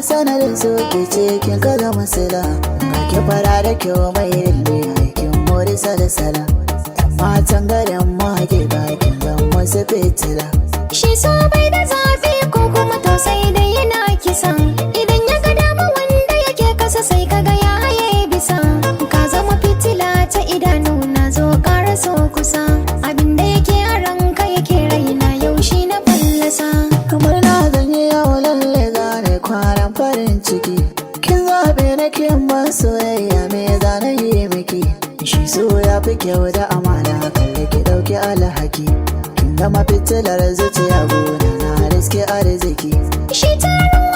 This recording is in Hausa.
sanadin so ke cikin kaza masala. Ga ki fara da kyau mai rilme aikin mori salasala. Matan garin mage bakin zan wasu fitila. Shi so bai da zafi ko kuma tausayi da yana kisa. Idan ya ga dama wanda yake kasa sai kaga ya haye bisa. Ka zama fitila ta idanu na zo ƙara so kusa. Abinda yake a ranka yake raina yau shi na fallasa. Kamar na zanyi yau lalle zane kwanan farin ciki. Kin zaɓe na kin ban soyayya me zane yi miki. Shi so ya fi kyau da amana kalle ki ɗauki alhaki. Kin gama fitilar zuciya gona na riske arziki. Shi tarin